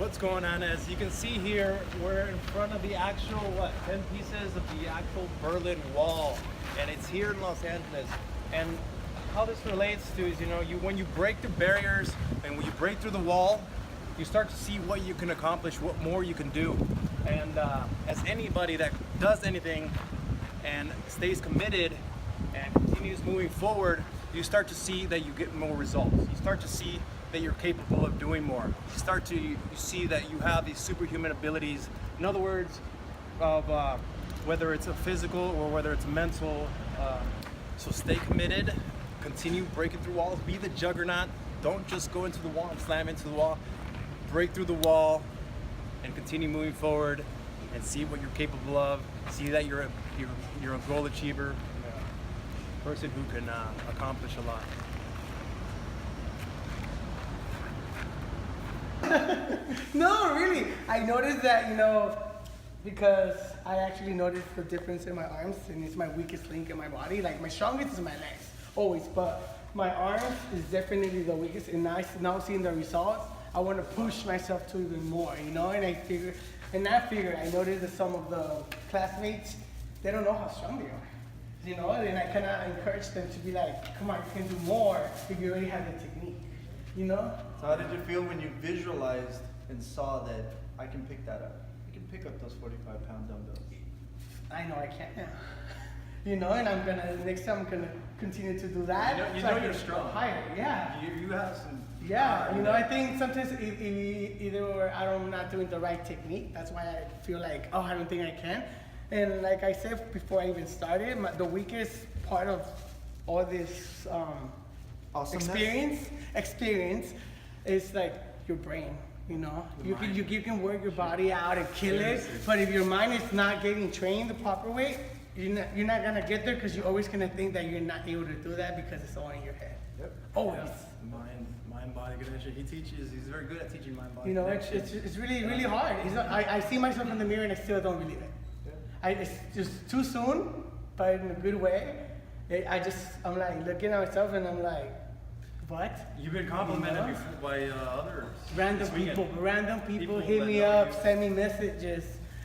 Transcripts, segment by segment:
What's going on? As you can see here, we're in front of the actual 10 pieces of the actual Berlin Wall, and it's here in Los Angeles. And how this relates to is, when you break through barriers and when you break through the wall, you start to see what you can accomplish, what more you can do. And as anybody that does anything and stays committed and continues moving forward, you start to see that you get more results. You start to see that you're capable of doing more. You see that you have these superhuman abilities. In other words, of whether it's a physical or whether it's mental. So stay committed, continue breaking through walls, be the juggernaut. Don't just go into the wall and slam into the wall. Break through the wall and continue moving forward and see what you're capable of. See that you're a goal achiever, a person who can accomplish a lot. No, really. I noticed that, because I actually noticed the difference in my arms, and it's my weakest link in my body. Like, my strongest is my legs, always, but my arms is definitely the weakest, and now seeing the results, I want to push myself to even more, and I figured that some of the classmates, they don't know how strong they are, and I kind of encourage them to be like, come on, you can do more if you already have the technique, So how did you feel when you visualized and saw that I can pick that up? I can pick up those 45-pound dumbbells. I know I can. And next time I'm gonna continue to do that. You're strong. Higher, yeah. You have some. Yeah, I think sometimes either I'm not doing the right technique. That's why I feel like, I don't think I can. And like I said before I even started, the weakest part of all this experience is like your brain. You can work your body out and kill it, but if your mind is not getting trained the proper way, you're not gonna get there, because you're always gonna think that you're not able to do that because it's all in your head. Yep. Always. Yeah. Mind body connection. He's very good at teaching mind body. It's really, really hard. I see myself in the mirror and I still don't believe it. Yeah. It's just too soon, but in a good way. I'm like looking at myself and I'm like, what? You've been complimented before by others. Random people hit me up, send me messages.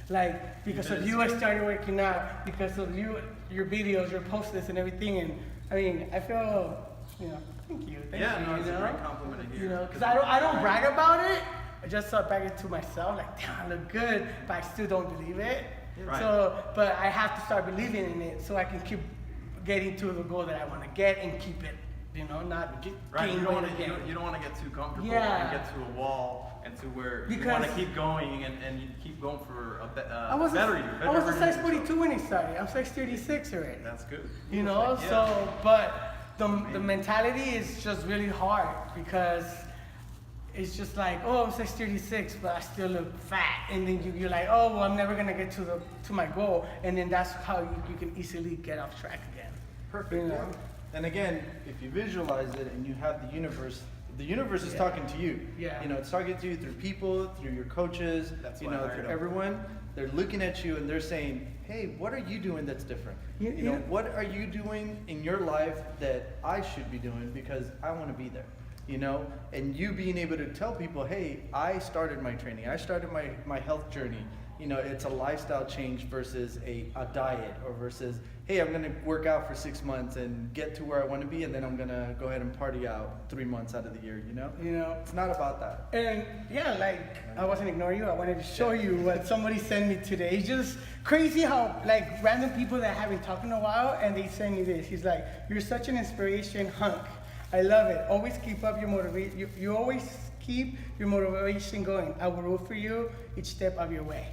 Like, because of you, I started working out. Because of you, your videos, your posts, and everything. And I mean, I feel, thank you. It's a great compliment to hear. Because I don't brag about it. I just start bragging to myself, like, damn, I look good, but I still don't believe it. Right. So, but I have to start believing in it so I can keep getting to the goal that I want to get and keep it. Not get right. You don't want to get too comfortable and get to a wall and to where you want to keep going and you keep going for a better year. I was a size 42 when I started. I'm size 36 already. That's good. So, but the mentality is just really hard, because it's just like, I'm size 36, but I still look fat. And then you're like, I'm never going to get to my goal. And then that's how you can easily get off track again. Perfect. And again, if you visualize it and you have the universe is talking to you. Yeah. It's talking to you through people, through your coaches, through everyone. They're looking at you and they're saying, hey, what are you doing that's different? What are you doing in your life that I should be doing because I want to be there? And you being able to tell people, hey, I started my training. I started my health journey. It's a lifestyle change versus a diet, or versus, hey, I'm going to work out for 6 months and get to where I want to be, and then I'm going to go ahead and party out 3 months out of the year, It's not about that. And I wasn't ignoring you. I wanted to show you what somebody sent me today. It's just crazy how, random people that I haven't talked in a while, and they send me this. He's like, you're such an inspiration hunk. I love it. Always keep up your motivation. You always keep your motivation going. I will root for you each step of your way.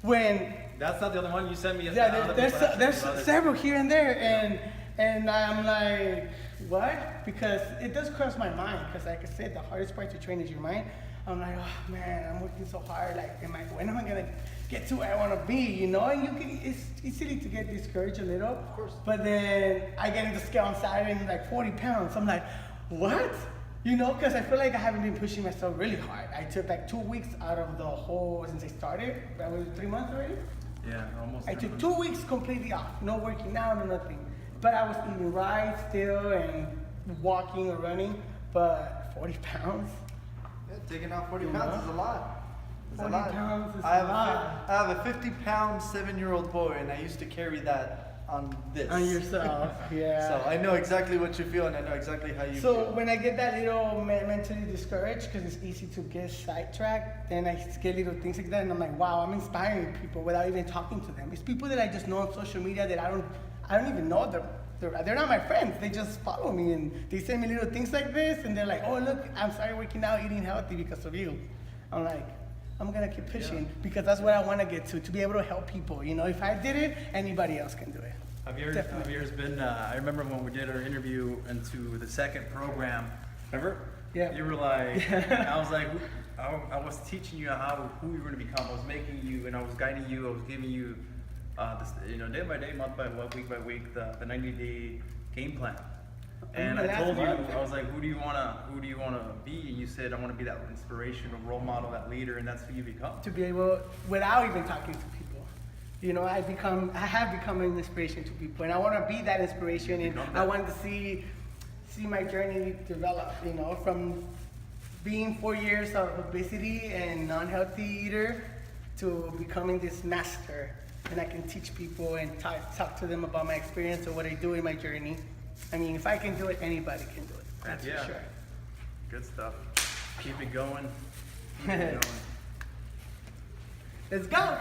When that's not the other one you sent me. There's several here and there, and I'm like, what? Because it does cross my mind. Because like I said, the hardest part to train is your mind. I'm like, oh man, I'm working so hard. Like, when am I gonna get to where I want to be? And it's easy to get discouraged a little. Of course. But then I get into scale on Saturday and like 40 pounds. I'm like, what? Because I feel like I haven't been pushing myself really hard. I took 2 weeks out of the whole, since I started. That was 3 months already? Yeah, almost. I took 2 weeks completely off. No working out, no nothing. But I was eating right still and walking or running. But 40 pounds? Yeah, taking off 40 pounds is a lot. It's a 40 lot. pounds is I have a lot. I have a 50-pound 7-year-old boy, and I used to carry that on this. On yourself, yeah. So I know exactly what you feel, and I know exactly how you So feel. when I get that little mentally discouraged, because it's easy to get sidetracked, then I get little things like that, and I'm like, wow, I'm inspiring people without even talking to them. It's people that I just know on social media that I don't even know them. They're not my friends. They just follow me, and they send me little things like this, and they're like, oh look, I'm started working out, eating healthy because of you. I'm like, I'm gonna keep pushing because that's what I want to get to be able to help people. You know, if I did it, anybody else can do it. Javier's been, I remember when we did our interview into the second program, remember? Yeah. You were like, I was like, I was teaching you who you were going to become. I was making you, and I was guiding you, I was giving you, this, day by day, month by month, week by week, the 90-day game plan. And I told you, I was like, who do you wanna be? And you said, I want to be that inspirational role model, that leader, and that's who you become. To be able, without even talking to people. You know, I have become an inspiration to people, and I want to be that inspiration, and I want to see my journey develop. You know, from being 4 years of obesity and non-healthy eater to becoming this master, and I can teach people and talk to them about my experience or what I do in my journey. I mean, if I can do it, anybody can do it. That's for sure. Good stuff. Keep it going. Keep it going. Let's go.